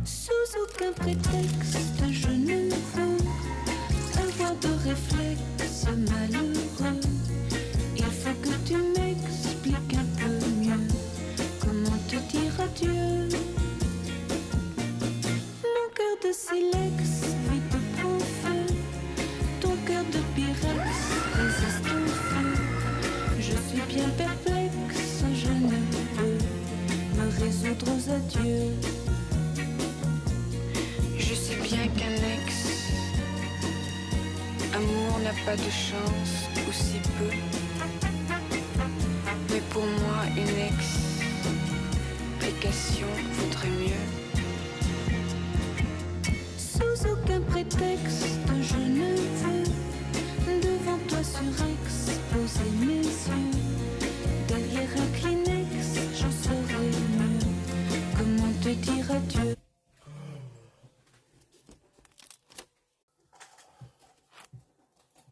Sous aucun prétexte, je ne veux avoir de réflexe malheureux. Il faut que tu m'expliques un peu mieux comment te dire adieu. Mon cœur de silex vite prend feu. Ton cœur de pyrex résiste au feu. Je suis bien perplexe, je ne peux me résoudre aux adieux. Je sais bien qu'un ex amour n'a pas de chance, ou si peu. Mais pour moi une explication vaudrait mieux.